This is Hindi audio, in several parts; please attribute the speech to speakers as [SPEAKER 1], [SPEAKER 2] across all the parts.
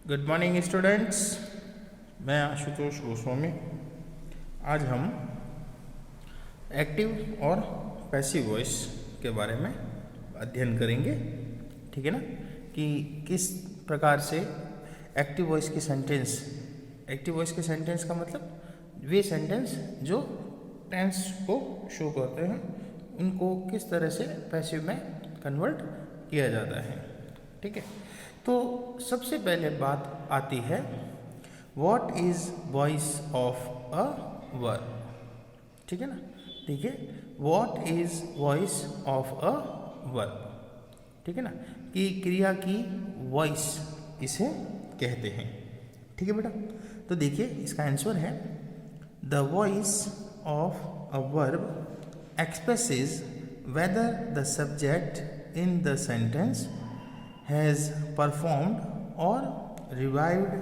[SPEAKER 1] गुड मॉर्निंग स्टूडेंट्स, मैं आशुतोष गोस्वामी। आज हम एक्टिव और पैसिव वॉइस के बारे में अध्ययन करेंगे। ठीक है ना, कि किस प्रकार से एक्टिव वॉइस के सेंटेंस का मतलब वे सेंटेंस जो टेंस को शो करते हैं उनको किस तरह से पैसिव में कन्वर्ट किया जाता है। ठीक है, तो सबसे पहले बात आती है what is voice of a verb. ठीक है ना, देखिए what is voice of a verb. ठीक है ना, कि क्रिया की वॉइस इसे कहते हैं। ठीक है बेटा, तो देखिए इसका आंसर है the voice of a verb expresses whether the subject in the sentence has performed or revived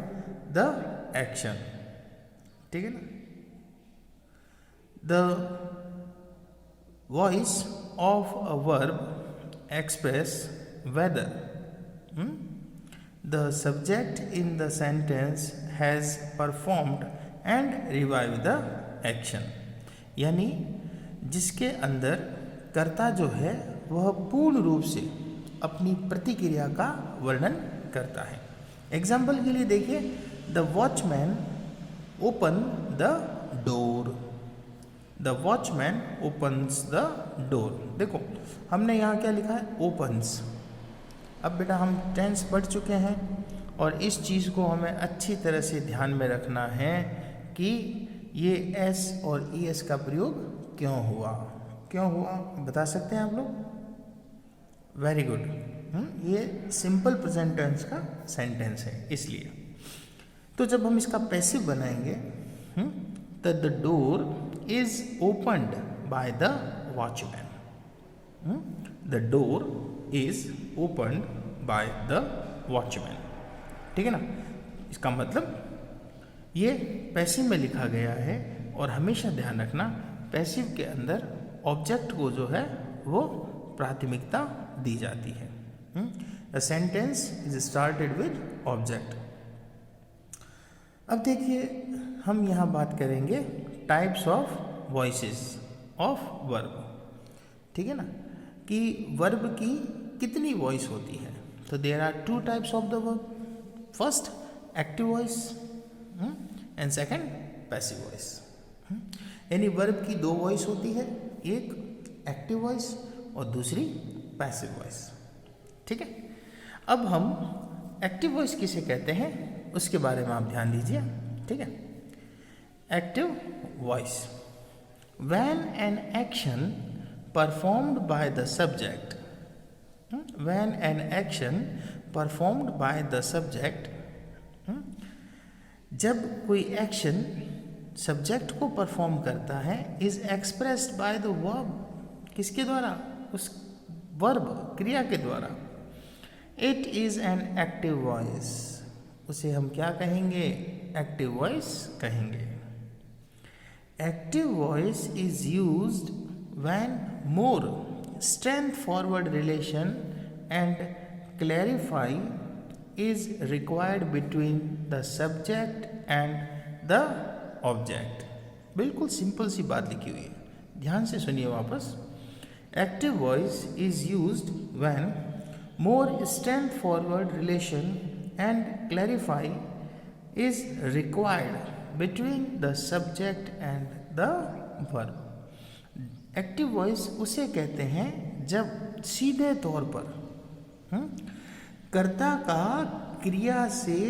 [SPEAKER 1] the action. ठीक है ना, the voice of a verb express whether the subject in the sentence has performed and revived the action। यानी जिसके अंदर कर्ता जो है वह पूर्ण रूप से अपनी प्रतिक्रिया का वर्णन करता है। एग्जाम्पल के लिए देखिए, the watchman open the door. The watchman opens the door. देखो हमने यहाँ क्या लिखा है, ओपन्स। अब बेटा हम टेंस पढ़ चुके हैं और इस चीज़ को हमें अच्छी तरह से ध्यान में रखना है कि ये एस और ई एस का प्रयोग क्यों हुआ बता सकते हैं आप लोग? Very good. ये सिंपल प्रेजेंट टेंस का सेंटेंस है इसलिए। तो जब हम इसका पैसिव बनाएंगे तो the door is opened by the watchman. The door is opened by the watchman. ठीक है ना, इसका मतलब ये पैसिव में लिखा गया है और हमेशा ध्यान रखना पैसिव के अंदर ऑब्जेक्ट को जो है वो प्राथमिकता दी जाती है। A sentence is started with object। अब देखिए हम यहाँ बात करेंगे types of voices of verb. ठीक है ना, कि वर्ब की कितनी वॉइस होती है। तो there are two types of the verb, first active voice and second passive voice. यानी वर्ब की दो वॉइस होती है, एक एक्टिव वॉइस और दूसरी पैसिव वॉइस। ठीक है, अब हम एक्टिव वॉइस किसे कहते हैं उसके बारे में आप ध्यान दीजिए। ठीक है, active voice when an action performed by the subject, when an action performed by the subject, जब कोई एक्शन सब्जेक्ट को परफॉर्म करता है, is expressed by the verb, किसके द्वारा? उस वर्ब क्रिया के द्वारा। It is an active voice, उसे हम क्या कहेंगे? एक्टिव वॉइस कहेंगे। Active voice is used when more strength forward relation and clarify is required between the subject and the object. बिल्कुल सिंपल सी बात लिखी हुई है, ध्यान से सुनिए वापस। Active voice is used when more strength forward relation and clarify is required between the subject and the verb। Active voice उसे कहते हैं जब सीधे तौर पर कर्ता का क्रिया से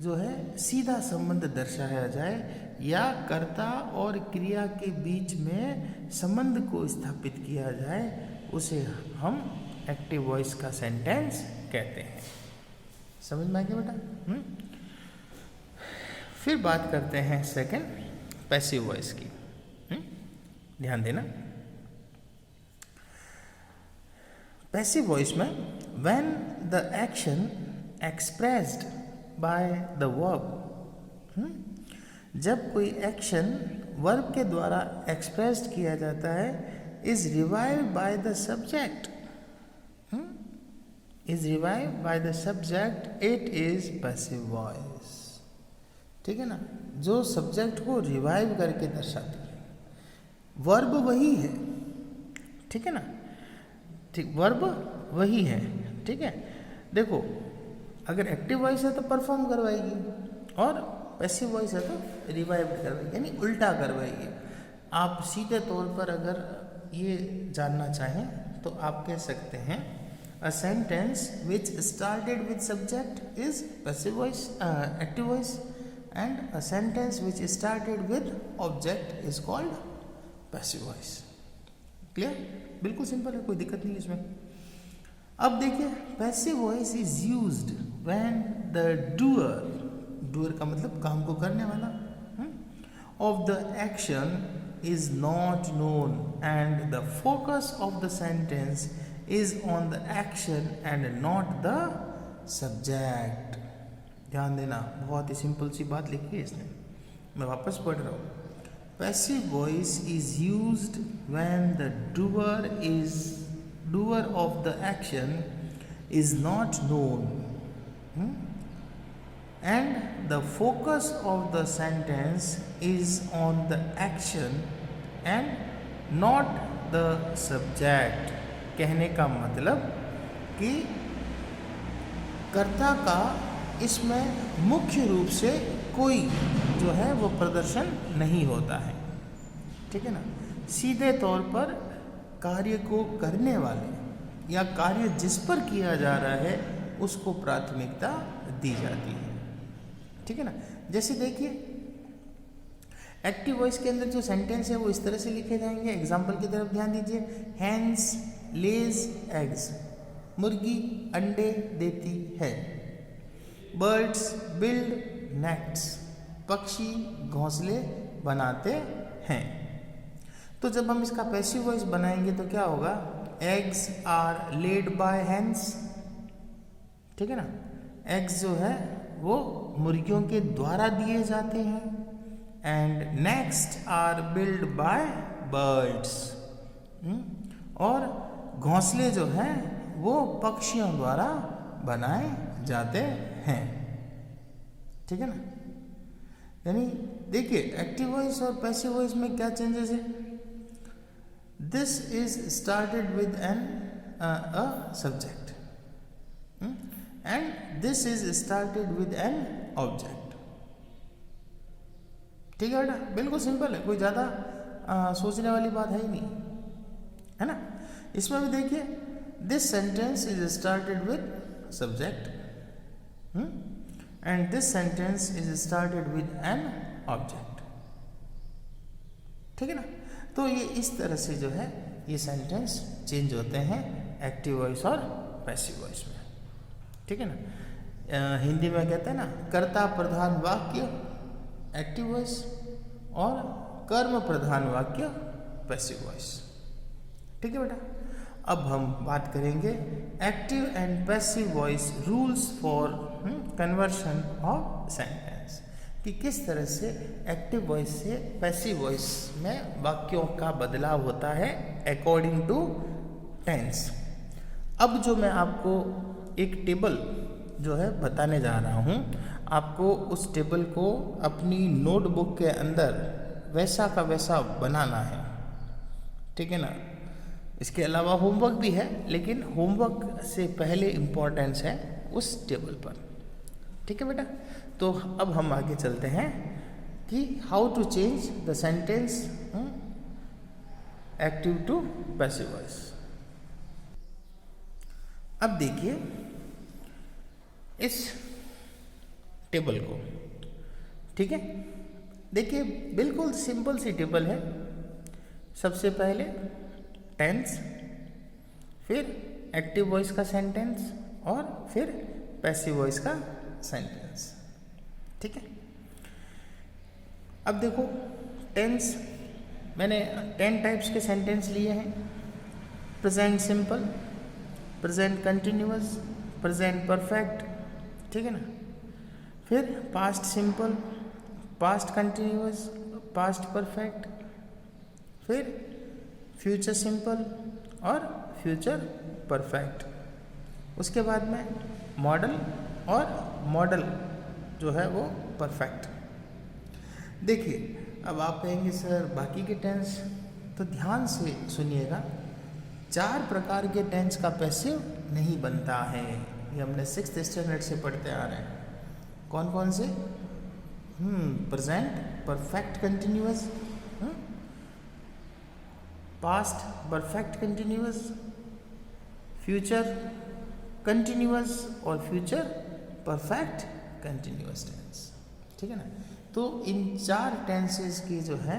[SPEAKER 1] जो है सीधा संबंध दर्शाया जाए या कर्ता और क्रिया के बीच में संबंध को स्थापित किया जाए, उसे हम एक्टिव वॉइस का सेंटेंस कहते हैं। समझ में आ गया बेटा? फिर बात करते हैं सेकंड पैसिव वॉइस की। ध्यान देना, पैसिव वॉइस में when the action expressed by the verb, जब कोई एक्शन वर्ब के द्वारा एक्सप्रेस्ड किया जाता है, is revived by the subject, is revive by the subject it is passive voice. ठीक है ना, जो सब्जेक्ट को रिवाइव करके दर्शाती है। वर्ब वही है, ठीक है ना, ठीक, वर्ब वही है, ठीक है। देखो अगर एक्टिव वॉइस है तो परफॉर्म करवाएगी और पैसिव वॉइस है तो रिवाइव करवाएगी, यानी उल्टा करवाएगी। आप सीधे तौर पर अगर ये जानना चाहें तो आप कह सकते हैं a sentence which started with subject is passive voice active voice and a sentence which started with object is called passive voice. Clear? बिल्कुल सिंपल है, कोई दिक्कत नहीं है इसमें। अब देखिए passive voice is used when the doer का मतलब काम को करने वाला of the action is not known and the focus of the sentence is on the action and not the subject। ध्यान देना, बहुत ही सिंपल सी बात लिखी है इसने, मैं वापस पढ़ रहा हूँ। Passive voice is used when the doer of the action is not known and the focus of the sentence is on the action and not the subject। कहने का मतलब कि कर्ता का इसमें मुख्य रूप से कोई जो है वो प्रदर्शन नहीं होता है, ठीक है ना। सीधे तौर पर कार्य को करने वाले या कार्य जिस पर किया जा रहा है उसको प्राथमिकता दी जाती है, ठीक है ना। जैसे देखिए एक्टिव वॉइस के अंदर जो सेंटेंस है वो इस तरह से लिखे जाएंगे। एग्जाम्पल की तरफ ध्यान दीजिए। हैंस लेज एग्स, मुर्गी अंडे देती है। बर्ड्स बिल्ड नेस्ट्स, पक्षी घोंसले बनाते हैं। तो जब हम इसका पैसिव वॉइस बनाएंगे तो क्या होगा? Eggs are laid by hens, ठीक है ना। एग्स जो है वो मुर्गियों के द्वारा दिए जाते हैं। And next are build by birds, और घोंसले जो हैं वो पक्षियों द्वारा बनाए जाते हैं, ठीक है ना। यानी देखिए एक्टिव वॉइस और पैसिव वॉइस में क्या चेंजेस है। This is started with an a subject and this is started with an object, ठीक है बेटा, बिल्कुल सिंपल है, कोई ज़्यादा सोचने वाली बात है ही नहीं, है ना। इसमें भी देखिए this sentence is started with subject and this sentence is started with an object, ठीक है ना। तो ये इस तरह से जो है ये सेंटेंस चेंज होते हैं एक्टिव वॉइस और पैसिव वॉइस में, ठीक है ना। हिंदी में कहते हैं ना कर्ता प्रधान वाक्य एक्टिव वॉइस और कर्म प्रधान वाक्य पैसिव वॉइस, ठीक है बेटा। अब हम बात करेंगे active and passive voice rules for conversion of sentence, कि किस तरह से एक्टिव वॉइस से पैसिव वॉइस में वाक्यों का बदलाव होता है अकॉर्डिंग टू टेंस। अब जो मैं आपको एक टेबल जो है बताने जा रहा हूँ, आपको उस टेबल को अपनी नोटबुक के अंदर वैसा का वैसा बनाना है, ठीक है ना। इसके अलावा होमवर्क भी है, लेकिन होमवर्क से पहले इम्पोर्टेंस है उस टेबल पर, ठीक है बेटा। तो अब हम आगे चलते हैं कि how to change the sentence active to passive voice. अब देखिए इस टेबल को, ठीक है। देखिए बिल्कुल सिंपल सी टेबल है। सबसे पहले टेंस, फिर एक्टिव वॉइस का सेंटेंस और फिर पैसिव वॉइस का सेंटेंस, ठीक है। अब देखो टेंस, मैंने 10 टाइप्स के सेंटेंस लिए हैं। Present simple, present continuous, present perfect, ठीक है ना। फिर past simple, past continuous, past perfect, फिर फ्यूचर सिंपल और फ्यूचर परफेक्ट, उसके बाद में मॉडल, और मॉडल जो है वो परफेक्ट। देखिए अब आप कहेंगे सर बाकी के टेंस, तो ध्यान से सुनिएगा। 4 प्रकार के टेंस का पैसिव नहीं बनता है, ये हमने 6th स्टैंडर्ड से पढ़ते आ रहे हैं। कौन कौन से? Present perfect continuous, past perfect continuous, future continuous और फ्यूचर परफेक्ट कंटिन्यूअस टेंस। ठीक है ना। तो इन 4 टेंसेस की जो है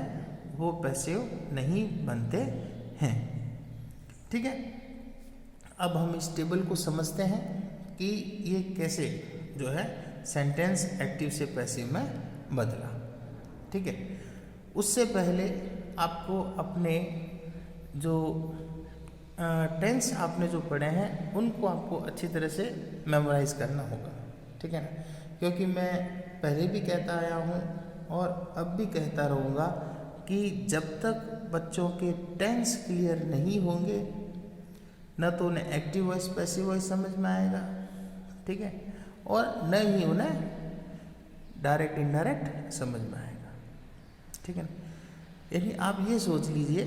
[SPEAKER 1] वो पैसिव नहीं बनते हैं। ठीक है। अब हम इस टेबल को समझते हैं कि ये कैसे जो है सेंटेंस एक्टिव से पैसिव में बदला। ठीक है। उससे पहले आपको अपने जो टेंस आपने जो पढ़े हैं उनको आपको अच्छी तरह से मेमोराइज करना होगा। ठीक है ना। क्योंकि मैं पहले भी कहता आया हूँ और अब भी कहता रहूँगा कि जब तक बच्चों के टेंस क्लियर नहीं होंगे न तो उन्हें एक्टिव वॉइस पैसिव वॉइस समझ में आएगा। ठीक है। और न ही उन्हें डायरेक्ट इनडायरेक्ट समझ में आएगा। ठीक है ना। यानी आप ये सोच लीजिए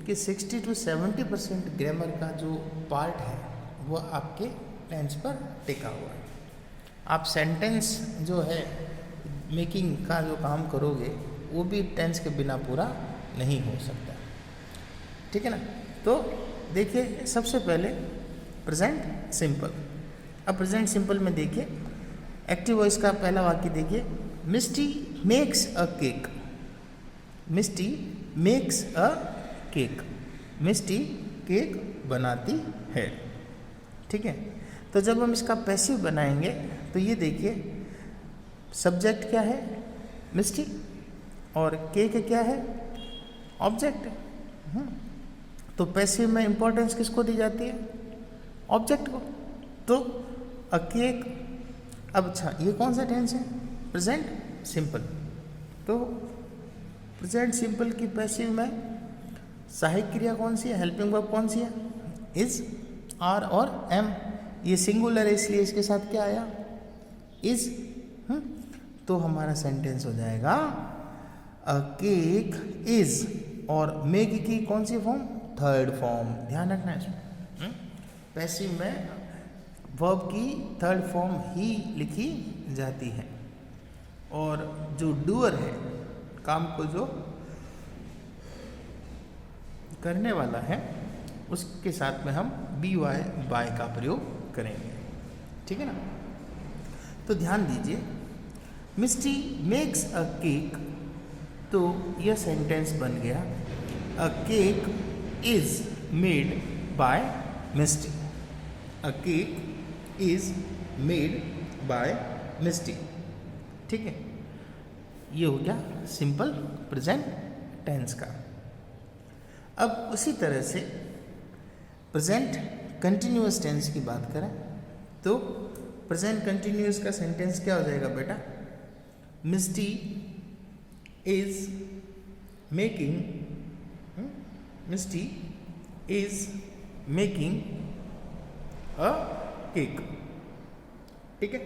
[SPEAKER 1] कि 60 to 70% ग्रामर का जो पार्ट है वो आपके टेंस पर टिका हुआ है। आप सेंटेंस जो है मेकिंग का जो काम करोगे वो भी टेंस के बिना पूरा नहीं हो सकता। ठीक है ना। तो देखिए सबसे पहले प्रेजेंट सिंपल। अब प्रेजेंट सिंपल में देखिए एक्टिव वॉइस का पहला वाक्य देखिए, Misty makes a cake. Misty makes a cake. Misty cake बनाती है। ठीक है। तो जब हम इसका पैसिव बनाएंगे तो ये देखिए सब्जेक्ट क्या है? मिस्टी, और केक क्या है? ऑब्जेक्ट। तो पैसिव में इंपॉर्टेंस किसको दी जाती है? ऑब्जेक्ट को। तो अ केक। अब अच्छा ये कौन सा टेंस है? Present simple. तो प्रेजेंट सिंपल की पैसिव में सहायक क्रिया कौन सी है? हेल्पिंग वर्ब कौन सी है? इज, आर और एम। ये सिंगुलर है इसलिए इसके साथ क्या आया? इज। तो हमारा सेंटेंस हो जाएगा अ केक इज, और मेक की कौन सी फॉर्म? Third form. ध्यान रखना है इसमें। पैसिव में वर्ब की थर्ड फॉर्म ही लिखी जाती है, और जो डूअर है, काम को जो करने वाला है, उसके साथ में हम बी वाई बाय का प्रयोग करेंगे। ठीक है ना। तो ध्यान दीजिए मिस्टी मेक्स अ केक, तो यह सेंटेंस बन गया a cake is made by Misty. A cake is made by Misty. ठीक है। ये हो गया सिंपल प्रेजेंट टेंस का। अब उसी तरह से प्रेजेंट कंटिन्यूअस टेंस की बात करें तो प्रेजेंट कंटिन्यूअस का सेंटेंस क्या हो जाएगा बेटा? Misty is making, Misty is making a cake. ठीक है।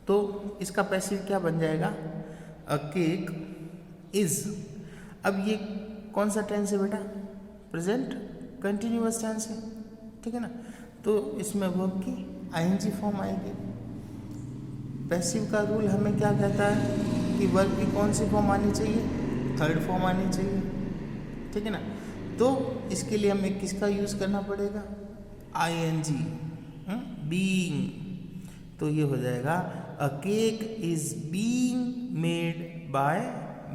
[SPEAKER 1] तो इसका पैसिव क्या बन जाएगा? A cake is. अब ये कौन सा टेंस है बेटा? प्रेजेंट कंटिन्यूअस टेंस है। ठीक है ना। तो इसमें वर्ब की आईएनजी फॉर्म आएगी। पैसिव का रूल हमें क्या कहता है कि वर्ब की कौन सी फॉर्म आनी चाहिए? थर्ड फॉर्म आनी चाहिए। ठीक है ना। तो इसके लिए हमें किसका यूज़ करना पड़ेगा? ING, being. तो ये हो जाएगा a cake is being made by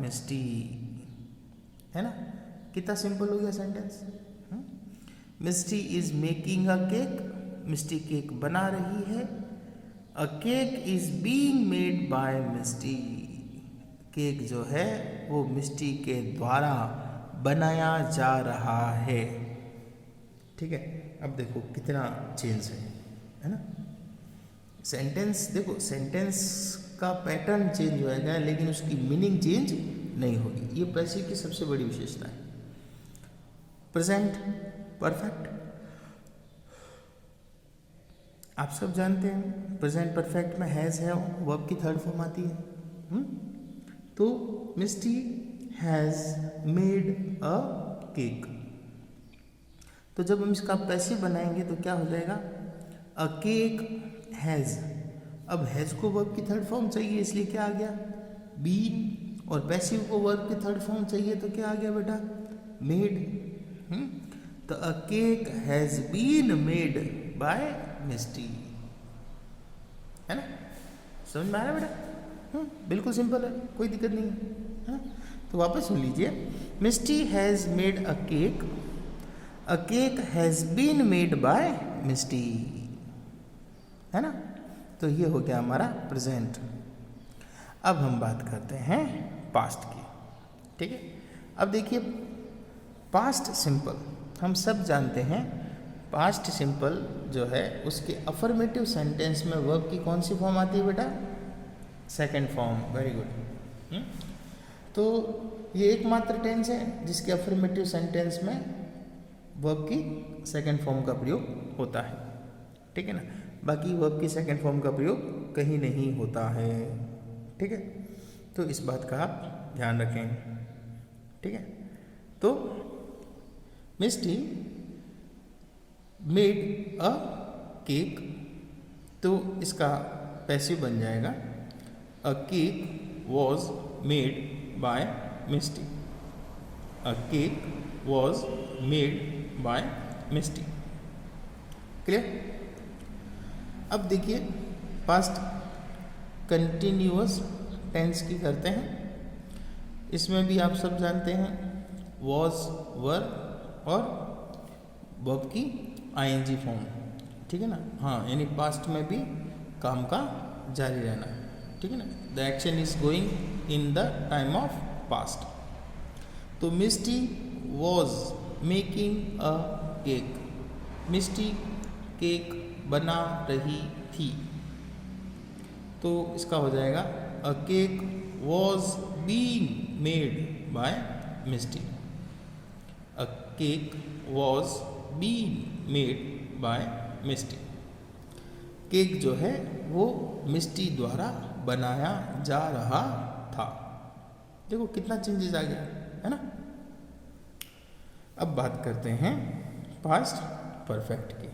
[SPEAKER 1] Misty. है ना। कितना सिंपल हो गया sentence. Misty is making a cake, Misty cake बना रही है। A cake is being made by Misty, cake जो है वो मिस्टी के द्वारा बनाया जा रहा है। ठीक है। अब देखो कितना चेंज है ना। सेंटेंस देखो, सेंटेंस का पैटर्न चेंज होएगा लेकिन उसकी मीनिंग चेंज नहीं होगी। ये पैसिव की सबसे बड़ी विशेषता है। प्रेजेंट परफेक्ट, आप सब जानते हैं प्रेजेंट परफेक्ट में हैज़ है वर्ब की थर्ड फॉर्म आती है। तो मिस्टी हैज़ मेड अ केक। तो जब हम इसका पैसिव बनाएंगे तो क्या हो जाएगा, अ केक हैज़। अब हैज़ को वर्ब की थर्ड फॉर्म चाहिए, इसलिए क्या आ गया, बीन। और पैसिव को वर्ब की थर्ड फॉर्म चाहिए तो क्या आ गया बेटा, मेड। तो a cake has been made by Misty, है ना। समझ में आ रहा है बेटा? बिल्कुल सिंपल है, कोई दिक्कत नहीं है। तो वापस सुन लीजिए, Misty has made a cake has been made by Misty, है ना। तो ये हो गया हमारा प्रेजेंट। अब हम बात करते हैं पास्ट की, ठीक है। अब देखिए पास्ट सिंपल, हम सब जानते हैं पास्ट सिंपल जो है उसके अफर्मेटिव सेंटेंस में वर्ब की कौन सी फॉर्म आती है बेटा, सेकंड फॉर्म। Very good. तो ये एकमात्र टेंस है जिसके अफर्मेटिव सेंटेंस में वर्ब की सेकंड फॉर्म का प्रयोग होता है, ठीक है ना। बाकी वर्ब की सेकंड फॉर्म का प्रयोग कहीं नहीं होता है, ठीक है। तो इस बात का आप ध्यान रखें, ठीक है। तो मिस्टी मेड अ केक, तो इसका पैसिव बन जाएगा a cake was made by Misty. A cake was made by Misty. Clear. अब देखिए पास्ट कंटिन्यूअस टेंस की करते हैं। इसमें भी आप सब जानते हैं वॉज, वर और वर्ब की आईएनजी फॉर्म, ठीक है ना। हाँ, यानी पास्ट में भी काम का जारी रहना, ठीक है ना। The action is going in the time of past. तो Misty was making a cake, Misty cake बना रही थी। तो इसका हो जाएगा a cake was being made by Misty. A cake was being made by Misty. Cake जो है वो मिस्टी द्वारा बनाया जा रहा था। देखो कितना चेंजेस आ गया, है ना। अब बात करते हैं पास्ट परफेक्ट की,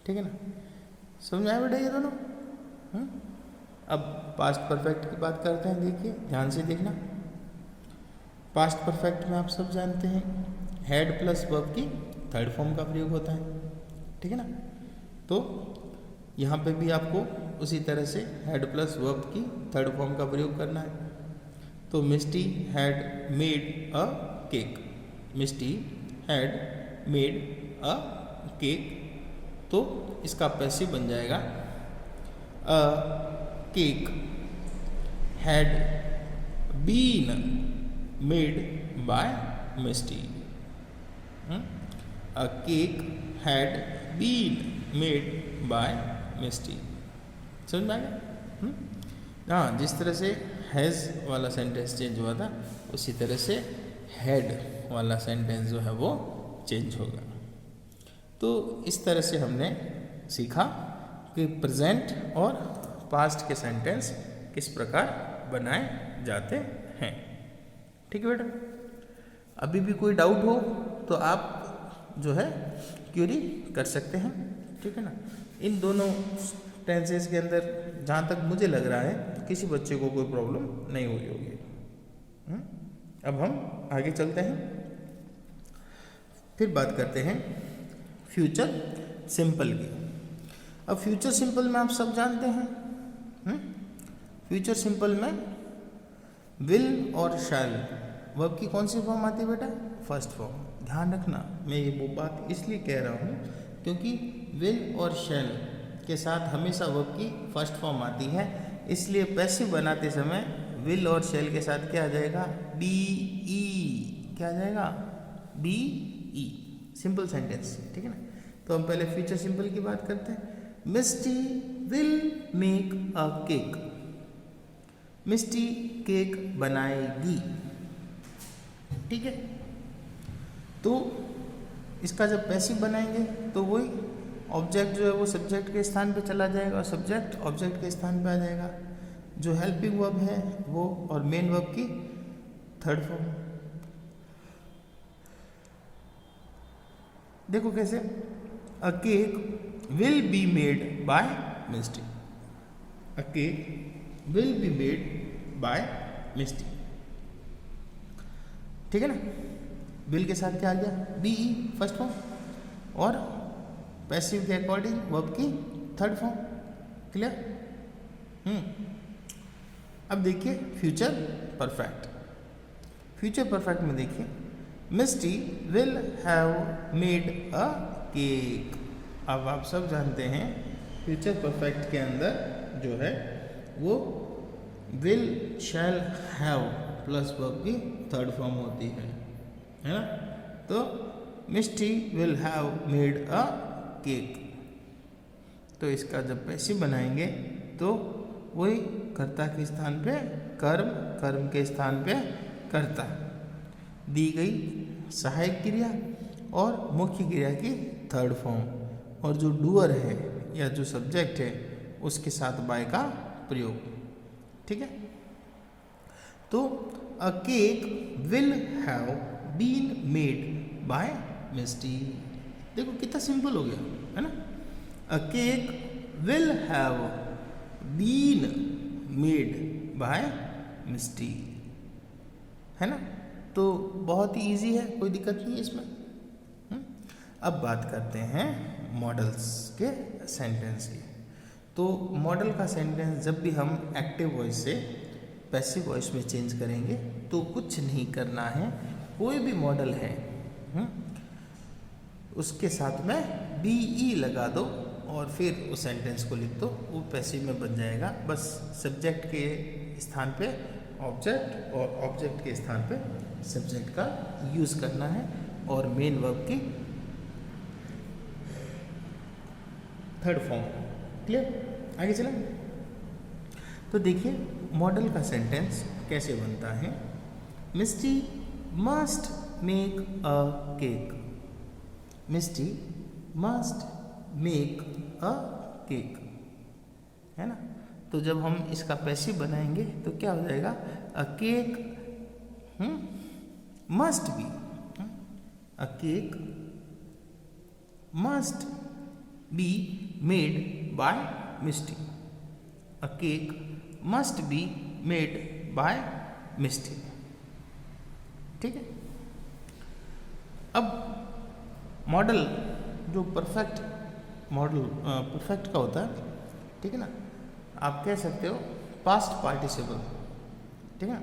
[SPEAKER 1] ठीक है ना। समझ आया बेटा ये दोनों? अब पास्ट परफेक्ट की बात करते हैं। देखिए ध्यान से देखना। पास्ट परफेक्ट में आप सब जानते हैं हैड प्लस वर्ब की थर्ड फॉर्म का प्रयोग होता है, ठीक है ना। तो यहाँ पे भी आपको उसी तरह से हैड प्लस वर्ब की थर्ड फॉर्म का प्रयोग करना है। तो Misty had made a cake, Misty had made a cake. तो इसका पैसिव बन जाएगा a cake had been made by Misty. A cake had been made by Misty. समझ में आ गया? हाँ, जिस तरह से हैज़ वाला सेंटेंस चेंज हुआ था उसी तरह से हैड वाला सेंटेंस जो है वो चेंज होगा। तो इस तरह से हमने सीखा कि प्रेजेंट और पास्ट के सेंटेंस किस प्रकार बनाए जाते हैं, ठीक है बेटा। अभी भी कोई डाउट हो तो आप जो है क्वेरी कर सकते हैं, ठीक है ना। इन दोनों टेंसेस के अंदर जहाँ तक मुझे लग रहा है तो किसी बच्चे को कोई प्रॉब्लम नहीं हुई होगी। अब हम आगे चलते हैं, फिर बात करते हैं फ्यूचर सिंपल की। अब फ्यूचर सिंपल में आप सब जानते हैं फ्यूचर सिंपल में विल और शैल वर्ब की कौन सी फॉर्म आती है बेटा, फर्स्ट फॉर्म। ध्यान रखना, मैं ये वो बात इसलिए कह रहा हूँ क्योंकि विल और शैल के साथ हमेशा वर्ब की फर्स्ट फॉर्म आती है, इसलिए पैसिव बनाते समय विल और शैल के साथ क्या आ जाएगा, बी ई। क्या आ जाएगा, बी ई। सिंपल सेंटेंस, ठीक है ना। तो हम पहले फ्यूचर सिंपल की बात करते हैं। Misty will make a cake, Misty cake बनाएगी, ठीक है। तो इसका जब पैसिव बनाएंगे तो वही ऑब्जेक्ट जो है वो सब्जेक्ट के स्थान पे चला जाएगा और सब्जेक्ट ऑब्जेक्ट के स्थान पे आ जाएगा। जो हेल्पिंग वर्ब है वो और मेन वर्ब की थर्ड फॉर्म। देखो कैसे, a cake will be made by Misty. A cake will be made by Misty, ठीक है ना। विल के साथ क्या आ गया, बी ई फर्स्ट फॉर्म, और पैसिव के अकॉर्डिंग वर्ब की थर्ड फॉर्म। क्लियर। अब देखिए फ्यूचर परफेक्ट। फ्यूचर परफेक्ट में देखिए, Misty will have made a cake. अब आप सब जानते हैं फ्यूचर परफेक्ट के अंदर जो है वो will, shall, have plus verb की थर्ड फॉर्म होती है ना। तो Misty will have made a cake, तो इसका जब पैसिव बनाएंगे तो वही कर्ता के स्थान पे कर्म, कर्म के स्थान पे कर्ता, दी गई सहायक क्रिया और मुख्य क्रिया की थर्ड फॉर्म, और जो डूअर है या जो सब्जेक्ट है उसके साथ बाय का प्रयोग, ठीक है। तो a cake will have been made by Misty. देखो कितना सिंपल हो गया है ना। A cake will have been made by Misty, है ना। तो बहुत ही इजी है, कोई दिक्कत नहीं है इसमें। अब बात करते हैं मॉडल्स के सेंटेंस की। तो मॉडल का सेंटेंस जब भी हम एक्टिव वॉइस से पैसिव वॉइस में चेंज करेंगे तो कुछ नहीं करना है, कोई भी मॉडल है उसके साथ में बी ई लगा दो और फिर उस सेंटेंस को लिख दो, वो पैसिव में बन जाएगा। बस सब्जेक्ट के स्थान पे ऑब्जेक्ट और ऑब्जेक्ट के स्थान पे सब्जेक्ट का यूज़ करना है और मेन वर्ब की थर्ड फॉर्म। क्लियर, आगे चलें। तो देखिए मॉडल का सेंटेंस कैसे बनता है। Misty must make a cake. Misty must make a cake, है ना। तो जब हम इसका पैसिव बनाएंगे तो क्या हो जाएगा, a cake must be, a cake must be made by Misty. A cake must be made by Misty, ठीक है। अब मॉडल जो परफेक्ट मॉडल परफेक्ट का होता है, ठीक है ना, आप कह सकते हो पास्ट पार्टिसिपल, ठीक है।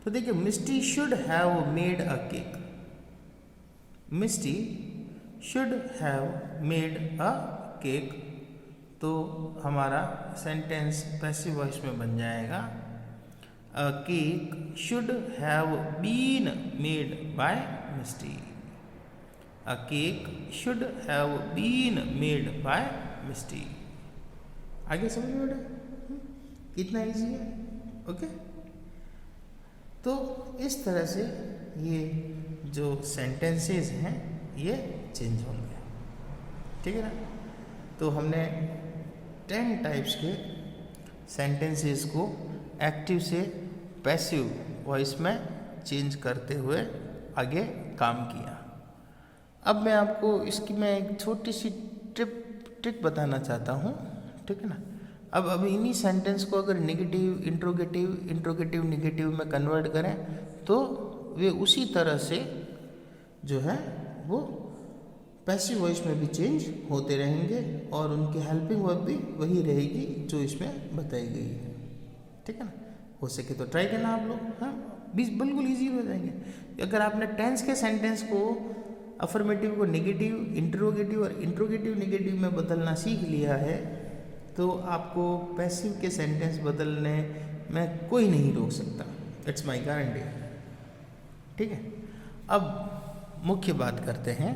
[SPEAKER 1] तो देखिए Misty should have made a cake. Misty should have made a cake, तो हमारा सेंटेंस पैसिव वॉइस में बन जाएगा, a cake should have been made by Misty. A cake should have been made by Misty. आगे समझ में बेटा कितना इजी है, ओके। तो इस तरह से ये जो सेंटेंसेस हैं ये चेंज होंगे, ठीक है ना। तो हमने 10 टाइप्स के सेंटेंसेस को एक्टिव से पैसिव वॉइस में चेंज करते हुए आगे काम किया। अब मैं आपको इसकी मैं एक छोटी सी ट्रिक बताना चाहता हूँ, ठीक है ना। अब इन्हीं सेंटेंस को अगर नेगेटिव इंट्रोगेटिव नेगेटिव में कन्वर्ट करें तो वे उसी तरह से जो है वो पैसिव वॉइस में भी चेंज होते रहेंगे और उनकी हेल्पिंग वर्ब भी वही रहेगी जो इसमें बताई गई है, ठीक है ना। हो सके तो ट्राई करना आप लोग, हाँ बिल्कुल ईजी हो जाएंगे। अगर आपने टेंस के सेंटेंस को अफर्मेटिव को नेगेटिव, इंट्रोगेटिव और इंट्रोगेटिव नेगेटिव में बदलना सीख लिया है तो आपको पैसिव के सेंटेंस बदलने में कोई नहीं रोक सकता, इट्स माय गारंटी, ठीक है। अब मुख्य बात करते हैं,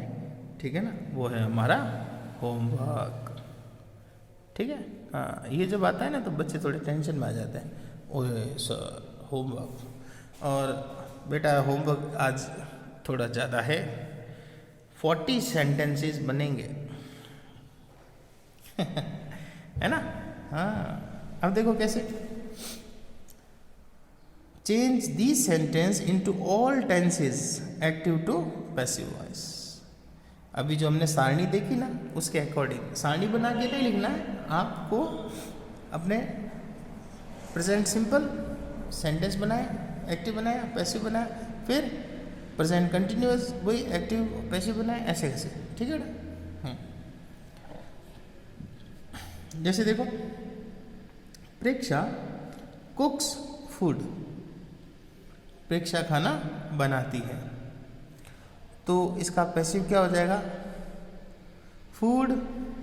[SPEAKER 1] ठीक है ना, वो है हमारा होमवर्क, ठीक है। हाँ ये जब आता है ना तो बच्चे थोड़े टेंशन में आ जाते हैं, ओए सर होमवर्क। और बेटा होमवर्क आज थोड़ा ज़्यादा है, 40 सेंटेंसेस बनेंगे, है ना। हाँ, अब देखो कैसे, change this sentence into all tenses active to passive voice. अभी जो हमने सारणी देखी ना, उसके अकॉर्डिंग सारणी बना के नहीं लिखना है आपको, अपने प्रेजेंट सिंपल सेंटेंस बनाया, एक्टिव बनाया, पैसिव बनाया, फिर प्रेजेंट कंटिन्यूअस वही एक्टिव पैसिव बनाया, ऐसे कैसे, ठीक है ना। जैसे देखो, प्रेक्षा कुक्स फूड, प्रेक्षा खाना बनाती है, तो इसका पैसिव क्या हो जाएगा, food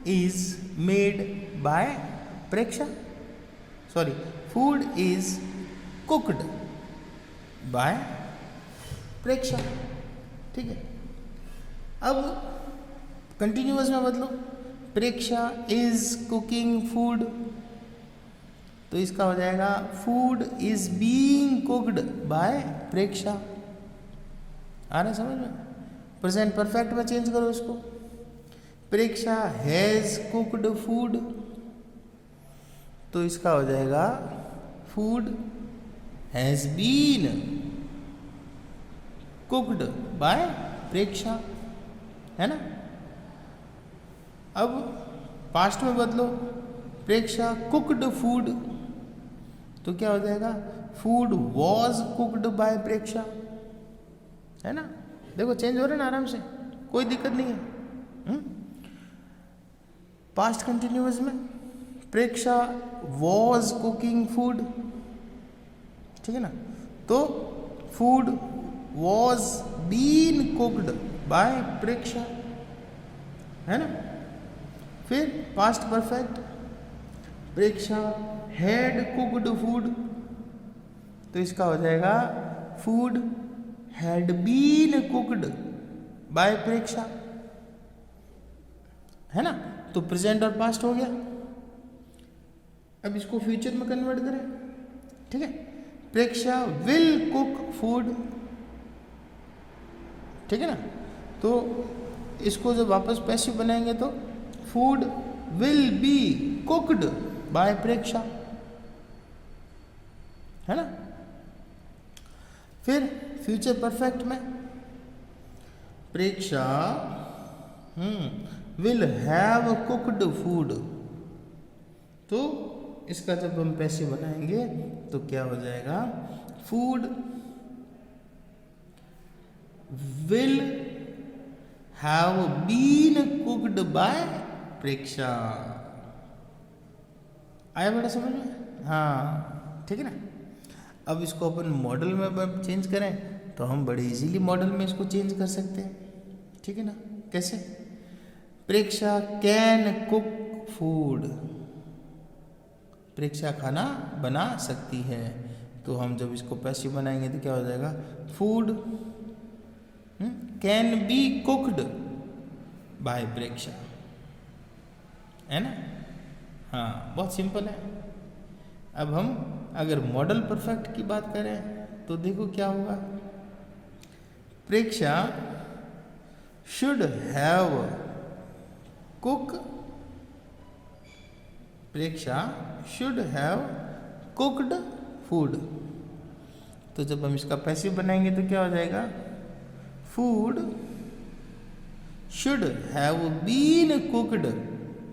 [SPEAKER 1] is made by Preksha, sorry, food is cooked by Preksha, ठीक है। अब कंटिन्यूअस में बदलो, प्रेक्षा इज कुकिंग फूड, तो इसका हो जाएगा food is being cooked by Preksha. आ रहा है समझ में। प्रेजेंट परफेक्ट में चेंज करो इसको, प्रेक्षा हैज कुक्ड फूड, तो इसका हो जाएगा food has been cooked by Preksha, है ना। अब पास्ट में बदलो, प्रेक्षा कुक्ड फूड, तो क्या हो जाएगा, food was cooked by Preksha, है ना। देखो चेंज हो रहे ना आराम से, कोई दिक्कत नहीं है। पास्ट कंटिन्यूअस में प्रेक्षा वॉज कुकिंग फूड, ठीक है ना, तो food was been cooked by Preksha, है ना। फिर past perfect, Preksha had cooked food, तो इसका हो जाएगा food had been cooked by Preksha, है ना। तो प्रेजेंट और पास्ट हो गया। अब इसको फ्यूचर में कन्वर्ट करें, ठीक है, प्रेक्षा विल कुक फूड, ठीक है ना। तो इसको जब वापस पैसिव बनाएंगे तो food will be cooked by Preksha, है ना। फिर फ्यूचर परफेक्ट में Preksha will have cooked food, तो इसका जब हम पैसिव बनाएंगे तो क्या हो जाएगा, food will have been cooked by Preksha. आया बेटा समझ में। हाँ ठीक है ना। अब इसको अपन मॉडल में चेंज करें तो हम बड़े इजीली मॉडल में इसको चेंज कर सकते हैं, ठीक है ना। कैसे, प्रेक्षा कैन कुक फूड, प्रेक्षा खाना बना सकती है, तो हम जब इसको पैसिव बनाएंगे तो क्या हो जाएगा, food can be cooked by Preksha, है ना। हाँ बहुत सिंपल है। अब हम अगर मॉडल परफेक्ट की बात करें तो देखो क्या होगा, Preksha should have cook, Preksha should have cooked food, तो जब हम इसका पैसिव बनाएंगे तो क्या हो जाएगा, food should have been cooked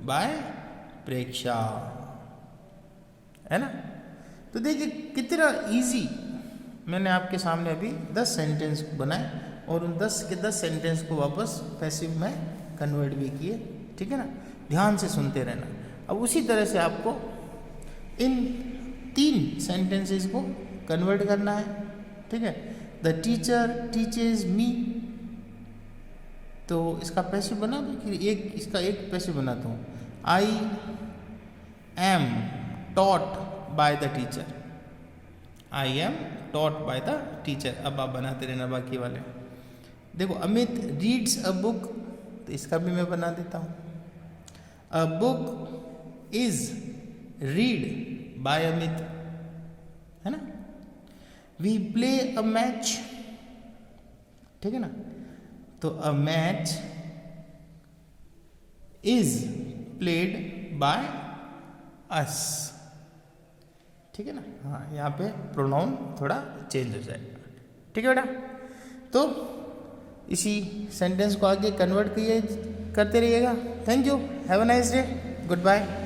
[SPEAKER 1] by Preksha, है ना। तो देखिए कितना इजी, मैंने आपके सामने अभी 10 सेंटेंस बनाए और उन 10 के 10 सेंटेंस को वापस पैसिव में कन्वर्ट भी किए, ठीक है ना। ध्यान से सुनते रहना। अब उसी तरह से आपको इन 3 सेंटेंसेस को कन्वर्ट करना है, ठीक है। द टीचर टीचेज मी, तो इसका पैसिव बना दो, फिर एक इसका एक पैसिव बनाता हूँ, I am taught by the teacher, I am taught by the teacher. अब आप बनाते रहना बाकी वाले। देखो अमित रीड्स अ बुक, तो इसका भी मैं बना देता हूँ, a book is read by Amit, है ना। वी प्ले अ मैच, ठीक है ना, तो a match is played by us. ठीक है ना, हाँ यहाँ पे प्रोनाउन थोड़ा चेंज हो जाएगा। ठीक है बेटा, तो इसी सेंटेंस को आगे कन्वर्ट करते रहिएगा। Thank you, have a nice day, good bye.